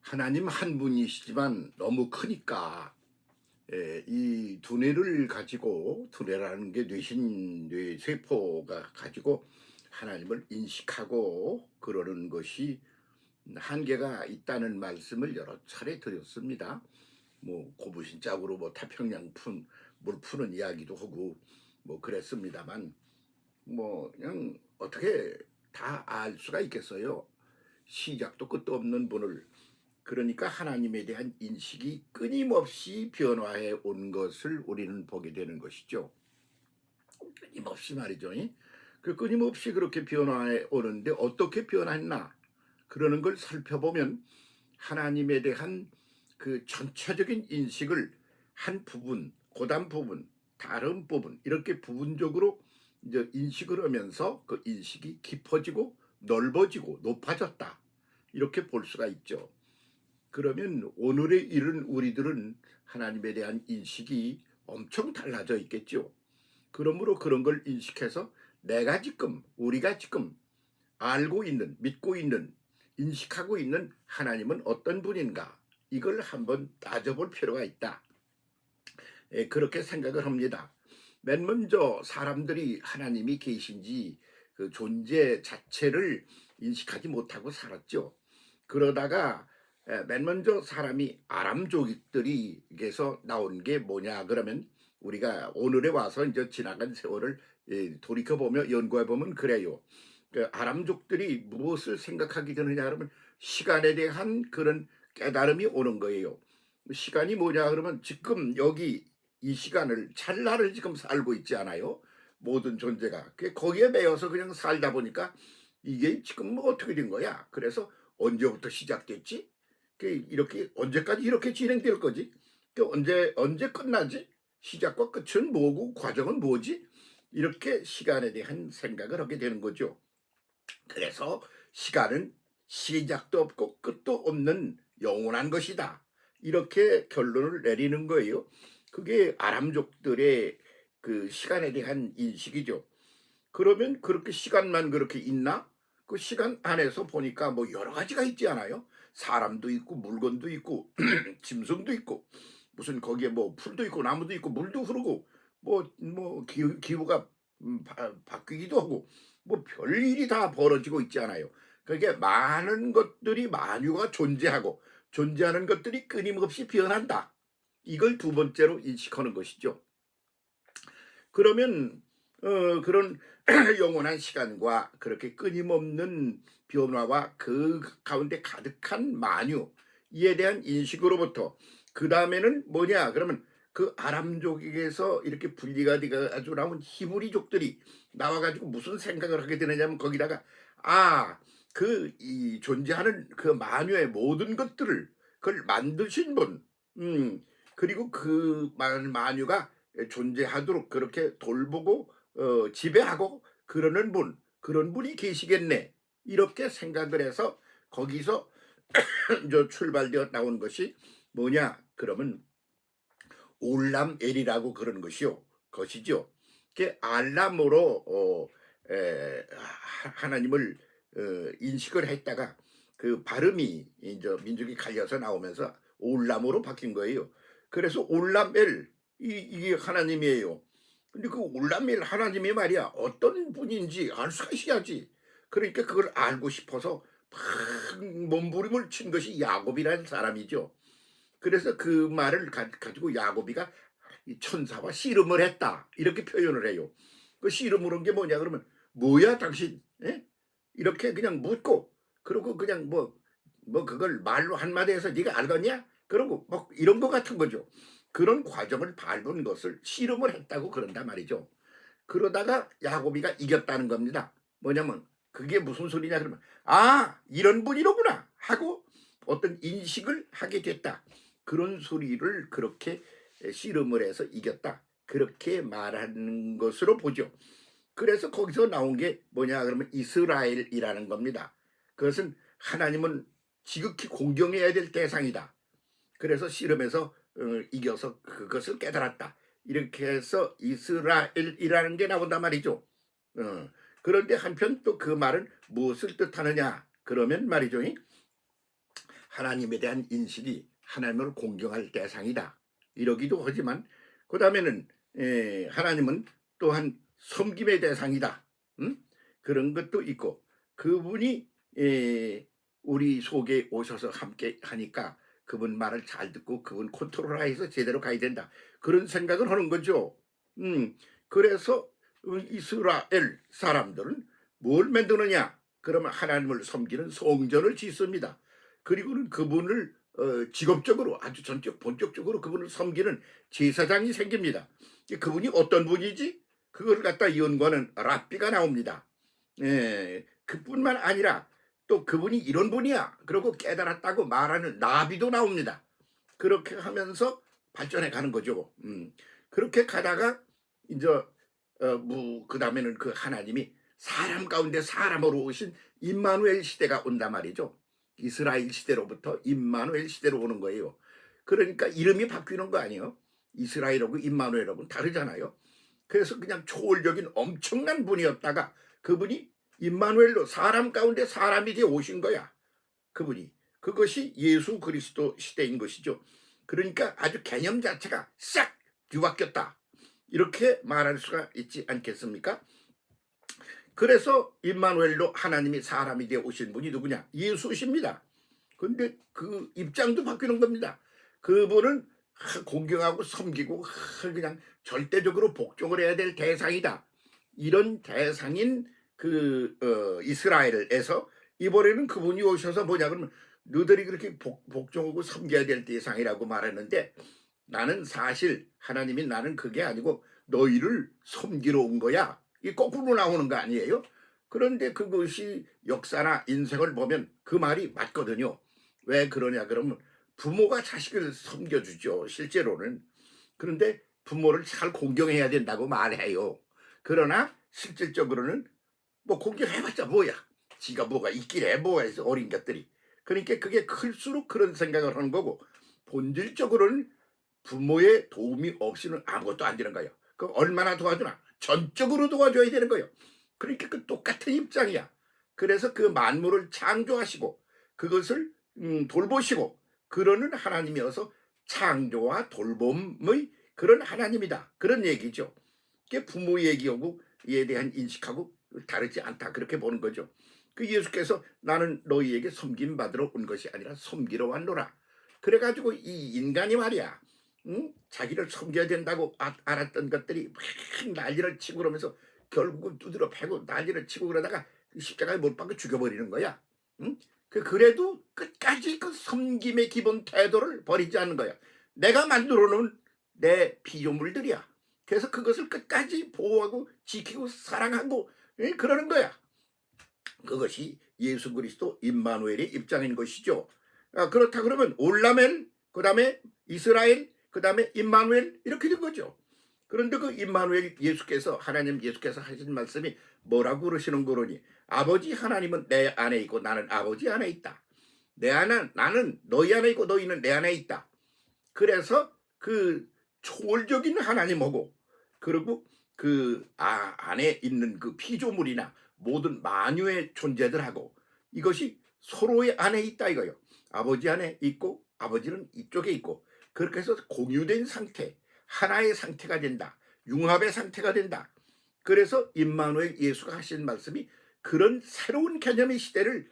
하나님 한 분이시지만 너무 크니까 이 두뇌를 가지고 두뇌라는 게 뇌세포가 가지고 하나님을 인식하고 그러는 것이 한계가 있다는 말씀을 여러 차례 드렸습니다. 뭐 고무신짝으로 뭐 태평양 물 푸는 이야기도 하고 뭐 그랬습니다만 뭐 그냥 어떻게 다 알 수가 있겠어요. 시작도 끝도 없는 분을. 그러니까 하나님에 대한 인식이 끊임없이 변화해 온 것을 우리는 보게 되는 것이죠. 끊임없이 말이죠. 그 끊임없이 그렇게 변화해 오는데 어떻게 변했나 그러는 걸 살펴보면 하나님에 대한 그 전체적인 인식을 한 부분, 고단 부분, 다른 부분 이렇게 부분적으로 이제 인식을 하면서 그 인식이 깊어지고 넓어지고 높아졌다 이렇게 볼 수가 있죠. 그러면 오늘에 이른 우리들은 하나님에 대한 인식이 엄청 달라져 있겠죠. 그러므로 그런 걸 인식해서 내가 지금 우리가 지금 알고 있는 믿고 있는 인식하고 있는 하나님은 어떤 분인가 이걸 한번 따져볼 필요가 있다. 그렇게 생각을 합니다. 맨 먼저 사람들이 하나님이 계신지 그 존재 자체를 인식하지 못하고 살았죠. 그러다가 맨 먼저 사람이 아람족들이에게서 나온 게 뭐냐 그러면 우리가 오늘에 와서 이제 지나간 세월을 돌이켜보며 연구해보면 그래요. 그 아람족들이 무엇을 생각하게 되느냐 그러면 시간에 대한 그런 깨달음이 오는 거예요. 시간이 뭐냐 그러면 지금 여기 이 시간을 찰나를 지금 살고 있지 않아요? 모든 존재가 거기에 매여서 그냥 살다 보니까 이게 지금 뭐 어떻게 된 거야? 그래서 언제부터 시작됐지? 이렇게 언제까지 이렇게 진행될 거지? 언제 끝나지? 시작과 끝은 뭐고 과정은 뭐지? 이렇게 시간에 대한 생각을 하게 되는 거죠. 그래서 시간은 시작도 없고 끝도 없는 영원한 것이다. 이렇게 결론을 내리는 거예요. 그게 아람족들의 그 시간에 대한 인식이죠. 그러면 그렇게 시간만 그렇게 있나? 그 시간 안에서 보니까 뭐 여러 가지가 있지 않아요? 사람도 있고 물건도 있고 짐승도 있고 무슨 거기에 뭐 풀도 있고 나무도 있고 물도 흐르고 뭐 기후가 바뀌기도 하고 뭐 별일이 다 벌어지고 있지 않아요? 그러니까 많은 것들이 만유가 존재하고 존재하는 것들이 끊임없이 변한다. 이걸 두 번째로 인식하는 것이죠. 그러면 그런 영원한 시간과 그렇게 끊임없는 변화와 그 가운데 가득한 만유 이에 대한 인식으로부터 그 다음에는 뭐냐 그러면 그 아람족에게서 이렇게 분리가 돼가지고 나온 히브리족들이 나와가지고 무슨 생각을 하게 되느냐면 거기다가 그 이 존재하는 그 만유의 모든 것들을 그걸 만드신 분 그리고 그 만유가 존재하도록 그렇게 돌보고 지배하고 그러는 분 그런 분이 계시겠네 이렇게 생각을 해서 거기서 이제 출발되어 나온 것이 뭐냐 그러면 올람엘이라고 그러는 것이죠. 그 알람으로 하나님을 인식을 했다가 그 발음이 이제 민족이 갈려서 나오면서 올람으로 바뀐 거예요. 그래서 올람엘 이게 하나님이에요. 근데 그 올람엘 하나님이 말이야 어떤 분인지 알 수가 있어야지. 그러니까 그걸 알고 싶어서 막 몸부림을 친 것이 야곱이라는 사람이죠. 그래서 그 말을 가지고 야곱이가 천사와 씨름을 했다 이렇게 표현을 해요. 그 씨름을 한 게 뭐냐 그러면 뭐야 당신 이렇게 그냥 묻고 그러고 그냥 뭐 그걸 말로 한마디해서 네가 알겠냐 그러고 뭐 이런 거 같은 거죠. 그런 과정을 밟은 것을 씨름을 했다고 그런단 말이죠. 그러다가 야곱이가 이겼다는 겁니다. 뭐냐면 그게 무슨 소리냐 그러면 이런 분이로구나 하고 어떤 인식을 하게 됐다. 그런 소리를 그렇게 씨름을 해서 이겼다. 그렇게 말하는 것으로 보죠. 그래서 거기서 나온 게 뭐냐 그러면 이스라엘이라는 겁니다. 그것은 하나님은 지극히 공경해야 될 대상이다. 그래서 씨름해서 이겨서 그것을 깨달았다. 이렇게 해서 이스라엘이라는 게 나온단 말이죠. 그런데 한편 또 그 말은 무엇을 뜻하느냐 그러면 말이죠. 하나님에 대한 인식이 하나님을 공경할 대상이다 이러기도 하지만, 그 다음에는 하나님은 또한 섬김의 대상이다, 그런 것도 있고, 그분이 우리 속에 오셔서 함께 하니까 그분 말을 잘 듣고 그분 컨트롤하에서 제대로 가야 된다, 그런 생각을 하는 거죠. 그래서 이스라엘 사람들은 뭘 만드느냐 그러면 하나님을 섬기는 성전을 짓습니다. 그리고는 그분을 직업적으로 아주 전적 본격적으로 그분을 섬기는 제사장이 생깁니다. 그분이 어떤 분이지? 그걸 갖다 연구하는 랍비가 나옵니다. 그뿐만 아니라 또 그분이 이런 분이야 그러고 깨달았다고 말하는 나비도 나옵니다. 그렇게 하면서 발전해 가는 거죠. 그렇게 가다가 이제 그 다음에는 그 하나님이 사람 가운데 사람으로 오신 임마누엘 시대가 온단 말이죠. 이스라엘 시대로부터 임마누엘 시대로 오는 거예요. 그러니까 이름이 바뀌는 거 아니에요. 이스라엘하고 임마누엘하고는 다르잖아요. 그래서 그냥 초월적인 엄청난 분이었다가 그분이 임마누엘로 사람 가운데 사람이 되어 오신 거야. 그분이. 그것이 예수 그리스도 시대인 것이죠. 그러니까 아주 개념 자체가 싹 뒤바뀌었다, 이렇게 말할 수가 있지 않겠습니까? 그래서 임마누엘로 하나님이 사람이 되어 오신 분이 누구냐? 예수십니다. 근데 그 입장도 바뀌는 겁니다. 그분은 공경하고 섬기고 그냥 절대적으로 복종을 해야 될 대상이다, 이런 대상인 그 이스라엘에서 이번에는 그분이 오셔서 뭐냐 그러면 너희들이 그렇게 복종하고 섬겨야 될 대상이라고 말했는데, 나는 사실 하나님이 나는 그게 아니고 너희를 섬기러 온 거야, 이 거꾸로 나오는 거 아니에요? 그런데 그것이 역사나 인생을 보면 그 말이 맞거든요. 왜 그러냐 그러면 부모가 자식을 섬겨주죠, 실제로는. 그런데 부모를 잘 공경해야 된다고 말해요. 그러나 실질적으로는 뭐 공경해봤자 뭐야, 지가 뭐가 있길래 뭐가 있어, 어린 것들이. 그러니까 그게 클수록 그런 생각을 하는 거고, 본질적으로는 부모의 도움이 없이는 아무것도 안 되는 거예요. 그 얼마나 도와주나? 전적으로 도와줘야 되는 거예요. 그러니까 그 똑같은 입장이야. 그래서 그 만물을 창조하시고 그것을 돌보시고 그러는 하나님이어서 창조와 돌봄의 그런 하나님이다, 그런 얘기죠. 그게 부모 얘기하고 이에 대한 인식하고 다르지 않다, 그렇게 보는 거죠. 그 예수께서 나는 너희에게 섬김 받으러 온 것이 아니라 섬기러 왔노라. 그래가지고 이 인간이 말이야, 자기를 섬겨야 된다고 알았던 것들이 막 난리를 치고 그러면서 결국은 두드려 패고 난리를 치고 그러다가 십자가에 못 박고 죽여버리는 거야. 그래도 끝까지 그 섬김의 기본 태도를 버리지 않는 거야. 내가 만들어 놓은 내 피조물들이야. 그래서 그것을 끝까지 보호하고 지키고 사랑하고 그러는 거야. 그것이 예수 그리스도 임마누엘의 입장인 것이죠. 그렇다 그러면 올라멜, 그 다음에 이스라엘, 그 다음에 임마누엘, 이렇게 된 거죠. 그런데 그 임마누엘 예수께서, 하나님 예수께서 하신 말씀이 뭐라고 그러시는 거로니? 아버지 하나님은 내 안에 있고 나는 아버지 안에 있다. 나는 너희 안에 있고 너희는 내 안에 있다. 그래서 그 초월적인 하나님하고 그리고 그 안에 있는 그 피조물이나 모든 만유의 존재들하고 이것이 서로의 안에 있다 이거요. 아버지 안에 있고 아버지는 이쪽에 있고, 그렇게 해서 공유된 상태, 하나의 상태가 된다, 융합의 상태가 된다. 그래서 임마누엘 예수가 하신 말씀이 그런 새로운 개념의 시대를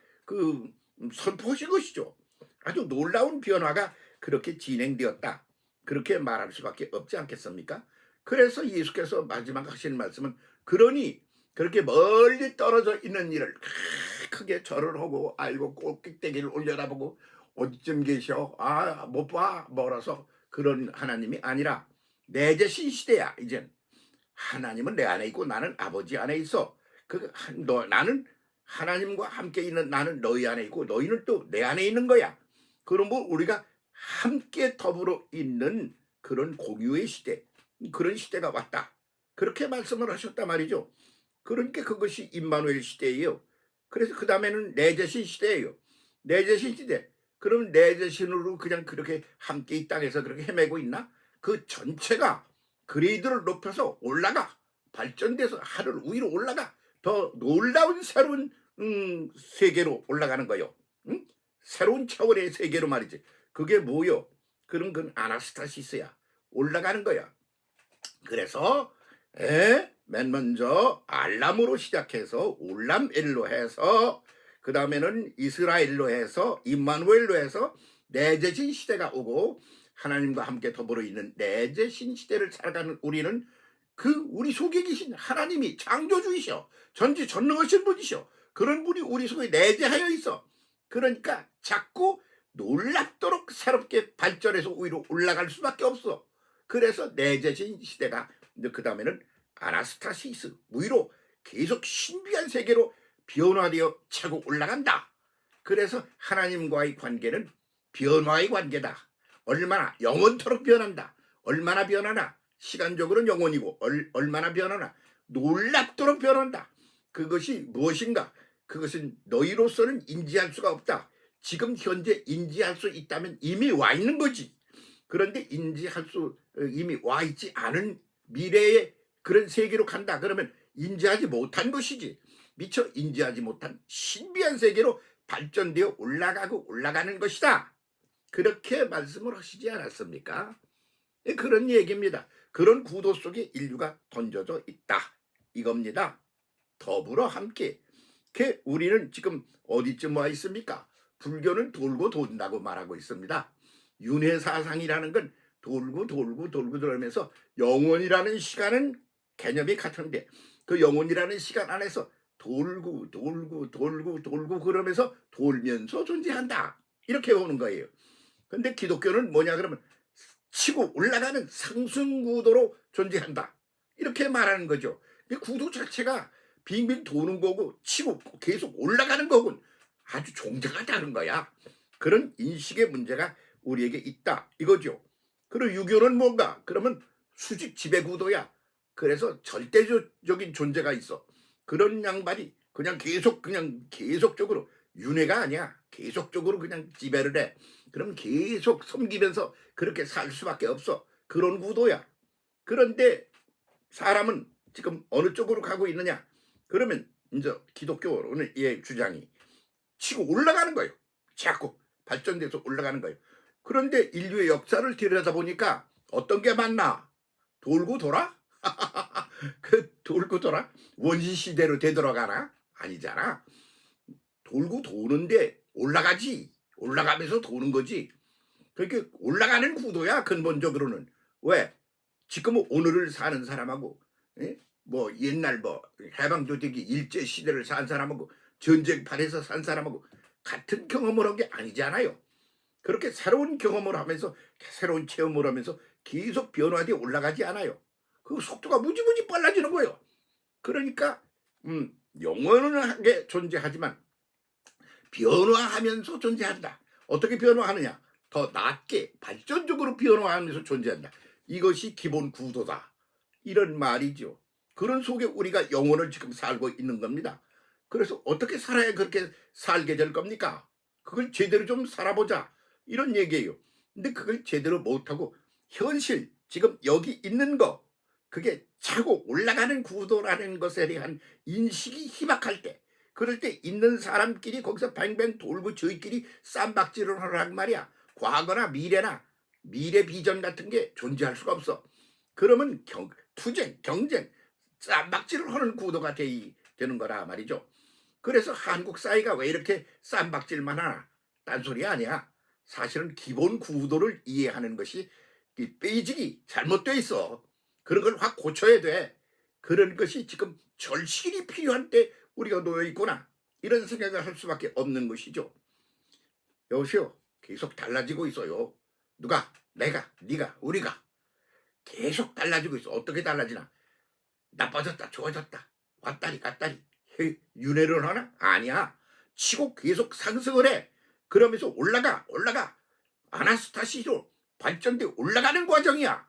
선포하신 것이죠. 아주 놀라운 변화가 그렇게 진행되었다, 그렇게 말할 수밖에 없지 않겠습니까? 그래서 예수께서 마지막 하시는 말씀은, 그러니 그렇게 멀리 떨어져 있는 이를 크게 절을 하고 알고 꼭대기를 올려다보고 어디쯤 계셔? 못 봐, 멀어서, 그런 하나님이 아니라 내재신 시대야. 이젠 하나님은 내 안에 있고 나는 아버지 안에 있어. 나는 하나님과 함께 있는, 나는 너희 안에 있고 너희는 또 내 안에 있는 거야. 그럼 뭐 우리가 함께 더불어 있는 그런 공유의 시대, 그런 시대가 왔다, 그렇게 말씀을 하셨단 말이죠. 그러니까 그것이 임마누엘 시대예요. 그래서 그 다음에는 내재신 시대예요. 내재신 시대. 그럼 내재신으로 그냥 그렇게 함께 이 땅에서 그렇게 헤매고 있나? 그 전체가 그레이드를 높여서 올라가, 발전돼서 하늘 위로 올라가, 더 놀라운 새로운 세계로 올라가는 거예요. 새로운 차원의 세계로 말이지. 그게 뭐요? 그런 건 아나스타시스야. 올라가는 거야. 그래서 맨 먼저 알람으로 시작해서 올람엘로 해서 그 다음에는 이스라엘로 해서 임마누엘로 해서 내재신 시대가 오고 하나님과 함께 더불어 있는 내재신 시대를 살아가는 우리는 그 우리 속에 계신 하나님이 창조주이셔. 전지전능하신 분이셔. 그런 분이 우리 속에 내재하여 있어. 그러니까 자꾸 놀랍도록 새롭게 발전해서 위로 올라갈 수밖에 없어. 그래서 내재신 시대가 그 다음에는 아나스타시스 위로 계속 신비한 세계로 변화되어 차고 올라간다. 그래서 하나님과의 관계는 변화의 관계다. 얼마나 영원토록 변한다. 얼마나 변하나. 시간적으로는 영원이고 얼마나 변하나. 놀랍도록 변한다. 그것이 무엇인가? 그것은 너희로서는 인지할 수가 없다. 지금 현재 인지할 수 있다면 이미 와 있는 거지. 그런데 인지할 수 이미 와 있지 않은 미래의 그런 세계로 간다. 그러면 인지하지 못한 것이지. 미처 인지하지 못한 신비한 세계로 발전되어 올라가고 올라가는 것이다. 그렇게 말씀을 하시지 않았습니까? 그런 얘기입니다. 그런 구도 속에 인류가 던져져 있다. 이겁니다. 더불어 함께. 우리는 지금 어디쯤 와 있습니까? 불교는 돌고 돈다고 말하고 있습니다. 윤회사상이라는 건 돌고 돌면서 영원이라는 시간은 개념이 같은데 그 영원이라는 시간 안에서 돌고 그러면서 돌면서 존재한다. 이렇게 오는 거예요. 근데 기독교는 뭐냐 그러면 치고 올라가는 상승구도로 존재한다. 이렇게 말하는 거죠. 이 구도 자체가 빙빙 도는 거고 치고 계속 올라가는 거군. 아주 종자가 다른 거야. 그런 인식의 문제가 우리에게 있다 이거죠. 그리고 유교는 뭔가? 그러면 수직 지배구도야. 그래서 절대적인 존재가 있어. 그런 양반이 그냥 계속적으로 윤회가 아니야. 계속적으로 그냥 지배를 해. 그럼 계속 섬기면서 그렇게 살 수밖에 없어. 그런 구도야. 그런데 사람은 지금 어느 쪽으로 가고 있느냐? 그러면 이제 기독교의 주장이 치고 올라가는 거예요. 자꾸 발전돼서 올라가는 거예요. 그런데 인류의 역사를 들여다보니까 어떤 게 맞나? 돌고 돌아? 그 돌고 돌아? 원시시대로 되돌아가나? 아니잖아. 돌고 도는데 올라가지. 올라가면서 도는 거지. 그렇게 올라가는 구도야 근본적으로는. 왜? 지금 오늘을 사는 사람하고 뭐 옛날 뭐 해방도 되기 일제시대를 산 사람하고 전쟁판에서 산 사람하고 같은 경험을 한 게 아니잖아요. 그렇게 새로운 경험을 하면서 새로운 체험을 하면서 계속 변화되어 올라가지 않아요. 그 속도가 무지무지 빨라지는 거예요. 그러니까 영원하게 존재하지만 변화하면서 존재한다. 어떻게 변화하느냐? 더 낮게 발전적으로 변화하면서 존재한다. 이것이 기본 구도다. 이런 말이죠. 그런 속에 우리가 영혼을 지금 살고 있는 겁니다. 그래서 어떻게 살아야 그렇게 살게 될 겁니까? 그걸 제대로 좀 살아보자. 이런 얘기예요. 근데 그걸 제대로 못하고 현실 지금 여기 있는 거 그게 차고 올라가는 구도라는 것에 대한 인식이 희박할 때 그럴 때 있는 사람끼리 거기서 뱅뱅 돌고 저희끼리 쌈박질을 하란 말이야. 과거나 미래나 미래 비전 같은 게 존재할 수가 없어. 그러면 투쟁, 경쟁, 쌈박질을 하는 구도가 되는 거라 말이죠. 그래서 한국 사회가 왜 이렇게 쌈박질만 하나? 딴소리 아니야. 사실은 기본 구도를 이해하는 것이 이 베이직이 잘못돼 있어. 그런 걸 확 고쳐야 돼. 그런 것이 지금 절실히 필요한 때 우리가 놓여 있구나. 이런 생각을 할 수밖에 없는 것이죠. 여보세요. 계속 달라지고 있어요. 누가? 내가, 네가, 우리가 계속 달라지고 있어. 어떻게 달라지나? 나빠졌다, 좋아졌다, 왔다리 갔다리. 윤회를 하나? 아니야. 치고 계속 상승을 해. 그러면서 올라가. 아나스타시로 발전돼 올라가는 과정이야.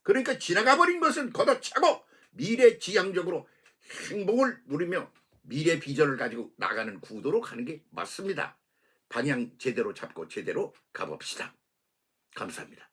그러니까 지나가 버린 것은 걷어차고 미래지향적으로 행복을 누리며 미래 비전을 가지고 나가는 구도로 가는 게 맞습니다. 방향 제대로 잡고 제대로 가봅시다. 감사합니다.